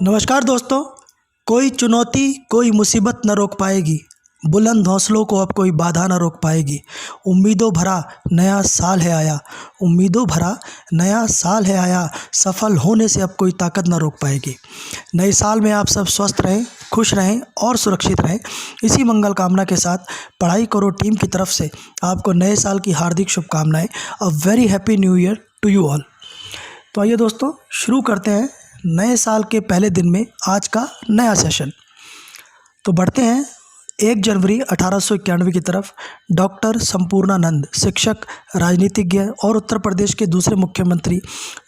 नमस्कार दोस्तों। कोई चुनौती कोई मुसीबत न रोक पाएगी, बुलंद हौसलों को अब कोई बाधा न रोक पाएगी। उम्मीदों भरा नया साल है आया, उम्मीदों भरा नया साल है आया, सफल होने से अब कोई ताकत न रोक पाएगी। नए साल में आप सब स्वस्थ रहें, खुश रहें और सुरक्षित रहें। इसी मंगल कामना के साथ पढ़ाई करो टीम की तरफ से आपको नए साल की हार्दिक शुभकामनाएं। A very happy new year to you all. तो आइए दोस्तों शुरू करते हैं नए साल के पहले दिन में आज का नया सेशन। तो बढ़ते हैं 1 जनवरी 1891 की तरफ। डॉक्टर संपूर्णानंद, शिक्षक, राजनीतिज्ञ और उत्तर प्रदेश के दूसरे मुख्यमंत्री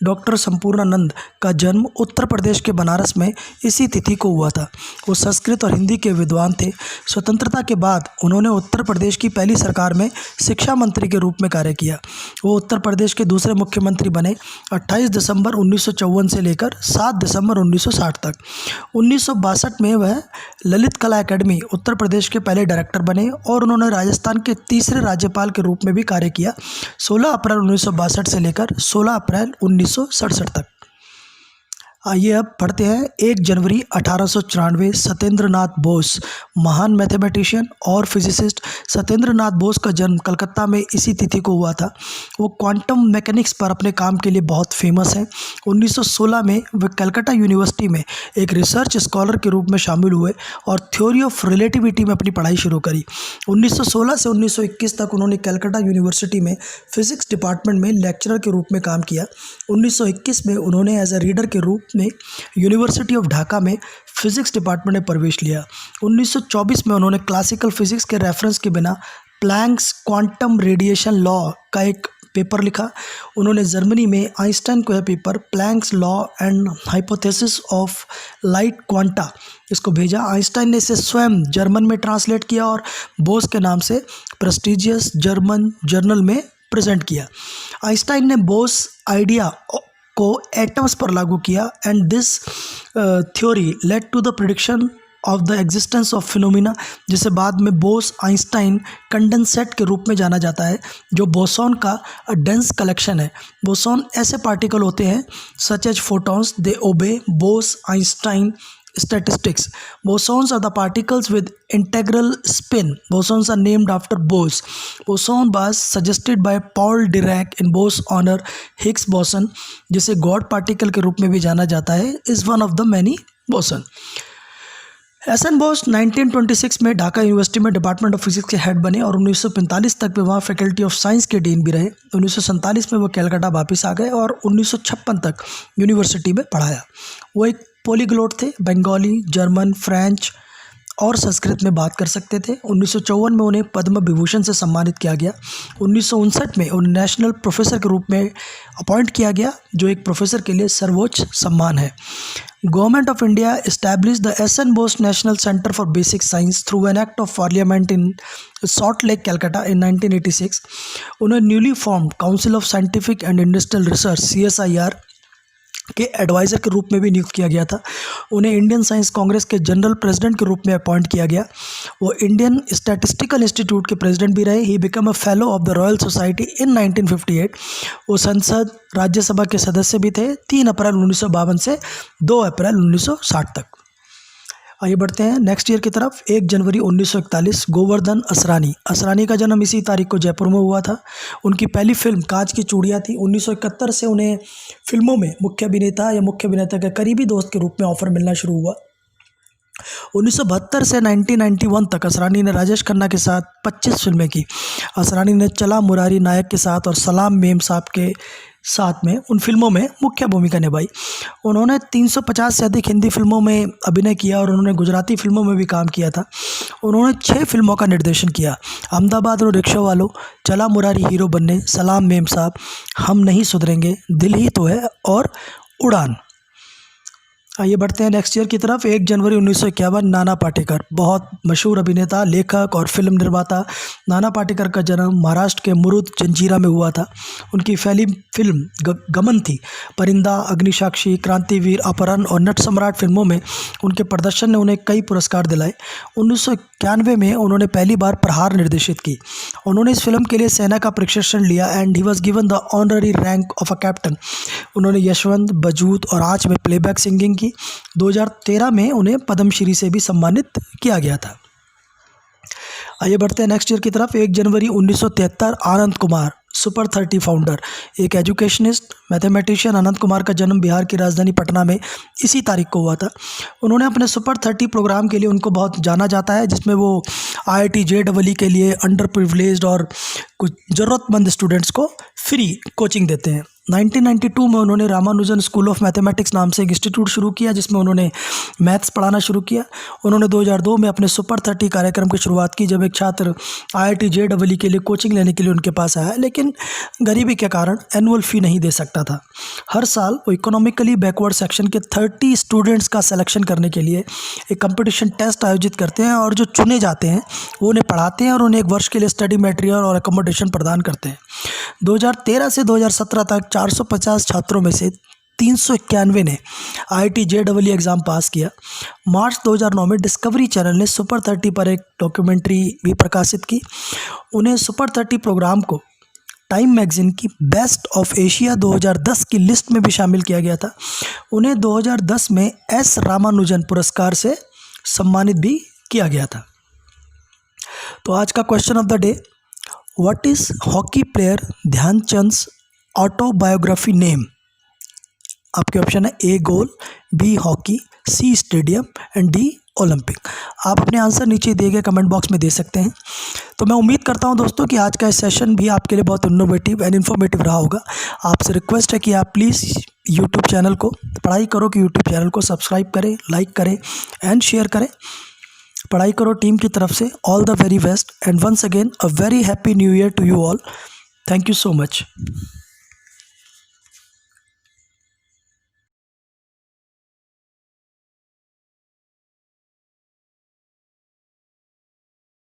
डॉक्टर संपूर्णानंद का जन्म उत्तर प्रदेश के बनारस में इसी तिथि को हुआ था। वो संस्कृत और हिंदी के विद्वान थे। स्वतंत्रता के बाद उन्होंने उत्तर प्रदेश की पहली सरकार में शिक्षा मंत्री के रूप में कार्य किया। वो उत्तर प्रदेश के दूसरे मुख्यमंत्री बने 28 दिसंबर 1954 से लेकर 7 दिसंबर 1960 तक। 1962 में वह ललित कला अकेडमी उत्तर प्रदेश के पहले डायरेक्टर बने और उन्होंने राजस्थान के तीसरे राज्यपाल के रूप में भी कार्य किया 16 अप्रैल 1962 से लेकर 16 अप्रैल 1967 तक। आइए अब पढ़ते हैं 1 जनवरी 1894। सत्येंद्र नाथ बोस, महान मैथमेटिशियन और फिजिसिस्ट सत्येंद्र नाथ बोस का जन्म कलकत्ता में इसी तिथि को हुआ था। वो क्वांटम मैकेनिक्स पर अपने काम के लिए बहुत फेमस हैं। 1916 में वे कलकत्ता यूनिवर्सिटी में एक रिसर्च स्कॉलर के रूप में शामिल हुए और थ्योरी ऑफ रिलेटिविटी में अपनी पढ़ाई शुरू करी। 1916 से 1921 तक उन्होंने कलकत्ता यूनिवर्सिटी में फिजिक्स डिपार्टमेंट में लेक्चरर के रूप में काम किया। 1921 में उन्होंने एज ए रीडर के रूप में यूनिवर्सिटी ऑफ ढाका में फिजिक्स डिपार्टमेंट में प्रवेश लिया। 1924 में उन्होंने क्लासिकल फिजिक्स के रेफरेंस के बिना प्लैंक्स क्वांटम रेडिएशन लॉ का एक पेपर लिखा। उन्होंने जर्मनी में आइंस्टाइन को यह paper planks law and hypothesis of light quanta इसको भेजा। आइंस्टाइन ने इसे स्वयं जर्मन में ट्रांसलेट किया और बोस के नाम से प्रेस्टिजियस जर्मन जर्नल में प्रेजेंट किया। आइंस्टाइन ने बोस आइडिया को एटम्स पर लागू किया and this theory led to the prediction of the existence of phenomena, जिसे बाद में बोस आइंस्टाइन कंडेंसेट के रूप में जाना जाता है, जो बोसॉन का डेंस कलेक्शन है। बोसॉन ऐसे पार्टिकल होते हैं such as photons, they obey Bose Einstein statistics. Bosons are the particles with integral spin. Bosons are named after Bose. Boson was suggested by Paul Dirac in Bose honor. Higgs boson, जिसे God particle के रूप में भी जाना जाता है, is one of the many boson. SN. Bose 1926 में Dhaka university में डिपार्टमेंट ऑफ फिजिक्स के हेड बने और 1945 तक वे वहाँ फैकल्टी ऑफ साइंस के डीन भी रहे। 1947 में वो कलकत्ता वापस आ गए और 1956 तक यूनिवर्सिटी में पढ़ाया। वो एक पॉलीग्लोट थे, बंगाली, जर्मन, फ्रेंच और संस्कृत में बात कर सकते थे। 1954 में उन्हें पद्म विभूषण से सम्मानित किया गया। 1959 में उन्हें नेशनल प्रोफेसर के रूप में अपॉइंट किया गया, जो एक प्रोफेसर के लिए सर्वोच्च सम्मान है। Government of India establish the S N. Bose national centre for basic science through an act of parliament in Salt Lake Calcutta in 1986। उन्हें newly formed council of scientific and industrial research CSIR के एडवाइज़र के रूप में भी नियुक्त किया गया था। उन्हें इंडियन साइंस कांग्रेस के जनरल प्रेसिडेंट के रूप में अपॉइंट किया गया। वो इंडियन स्टैटिस्टिकल इंस्टीट्यूट के प्रेसिडेंट भी रहे। He become a fellow of the royal society in 1958। वो संसद राज्यसभा के सदस्य भी थे 3 अप्रैल 1952 से 2 अप्रैल 1960 तक। आइए बढ़ते हैं नेक्स्ट ईयर की तरफ। 1 जनवरी 1941। गोवर्धन असरानी। असरानी का जन्म इसी तारीख को जयपुर में हुआ था। उनकी पहली फिल्म कांच की चूड़ियाँ थी। 1971 से उन्हें फिल्मों में मुख्य अभिनेता या मुख्य अभिनेता के करीबी दोस्त के रूप में ऑफर मिलना शुरू हुआ। 1972 से 1991 तक असरानी ने राजेश खन्ना के साथ 25 फिल्में की। असरानी ने चला मुरारी नायक के साथ और सलाम मेम साहब के साथ में उन फिल्मों में मुख्य भूमिका निभाई। उन्होंने 350 से अधिक हिंदी फिल्मों में अभिनय किया और उन्होंने गुजराती फिल्मों में भी काम किया था। उन्होंने 6 फिल्मों का निर्देशन किया। अहमदाबाद और रिक्शा वालों, चला मुरारी हीरो बनने, सलाम मेम साहब, हम नहीं सुधरेंगे, दिल ही तो है और उड़ान। आइए बढ़ते हैं नेक्स्ट ईयर की तरफ। 1 जनवरी 1951 नाना पाटेकर, बहुत मशहूर अभिनेता, लेखक और फिल्म निर्माता नाना पाटेकर का जन्म महाराष्ट्र के मुरुड जंजीरा में हुआ था। उनकी पहली फिल्म गमन थी। परिंदा, अग्निसाक्षी, क्रांतिवीर, अपहरण और नट सम्राट फिल्मों में उनके प्रदर्शन ने उन्हें कई पुरस्कार दिलाए। 1991 में उन्होंने पहली बार प्रहार निर्देशित की। उन्होंने इस फिल्म के लिए सेना का प्रशिक्षण लिया and he was given the honorary rank of a captain. उन्होंने यशवंत, बजूत और आँच में प्लेबैक सिंगिंग की। 2013 में उन्हें पद्मश्री से भी सम्मानित किया गया था। आइए बढ़ते हैं नेक्स्ट ईयर की तरफ। 1 जनवरी 1973 आनंद कुमार, सुपर 30 फाउंडर, एक एजुकेशनिस्ट, मैथमेटिशियन आनंद कुमार का जन्म बिहार की राजधानी पटना में इसी तारीख को हुआ था। उन्होंने अपने सुपर 30 प्रोग्राम के लिए उनको बहुत जाना जाता है, जिसमें वो IIT JEE के लिए अंडर प्रिविलेज्ड और कुछ ज़रूरतमंद स्टूडेंट्स को फ्री कोचिंग देते हैं। 1992 में उन्होंने रामानुजन स्कूल ऑफ मैथमेटिक्स नाम से एक इंस्टीट्यूट शुरू किया, जिसमें उन्होंने मैथ्स पढ़ाना शुरू किया। उन्होंने 2002 में अपने सुपर 30 कार्यक्रम की शुरुआत की, जब एक छात्र IIT JEE के लिए कोचिंग लेने के लिए उनके पास आया, लेकिन गरीबी के कारण एनुअल फ़ी नहीं दे सकता था। हर साल वो इकोनॉमिकली बैकवर्ड सेक्शन के 30 स्टूडेंट्स का सिलेक्शन करने के लिए एक कंपटीशन टेस्ट आयोजित करते हैं, और जो चुने जाते हैं वो उन्हें पढ़ाते हैं और उन्हें 1 वर्ष के लिए स्टडी मटेरियल और एकोमोडेशन प्रदान करते हैं। 2013 से 2017 तक 450 छात्रों में से 391 ने IIT JEE एग्ज़ाम पास किया। मार्च 2009 में डिस्कवरी चैनल ने सुपर 30 पर एक डॉक्यूमेंट्री भी प्रकाशित की। उन्हें सुपर 30 प्रोग्राम को टाइम मैगज़ीन की बेस्ट ऑफ एशिया 2010 की लिस्ट में भी शामिल किया गया था। उन्हें 2010 में S रामानुजन पुरस्कार से सम्मानित भी किया गया था। तो आज का question of the day, what is hockey player Dhyan Chand's autobiography name? आपके ऑप्शन है A goal, B hockey, C stadium and D Olympic. आप अपने आंसर नीचे दिए गए कमेंट बॉक्स में दे सकते हैं। तो मैं उम्मीद करता हूं दोस्तों कि आज का सेशन भी आपके लिए बहुत इनोवेटिव एंड इन्फॉर्मेटिव रहा होगा। आपसे रिक्वेस्ट है कि आप प्लीज़ यूट्यूब चैनल को, पढ़ाई करो कि यूट्यूब चैनल को सब्सक्राइब करें, लाइक करें एंड शेयर करें। पढ़ाई करो टीम की तरफ से all the very best and once again a very happy new year to you all. Thank you so much.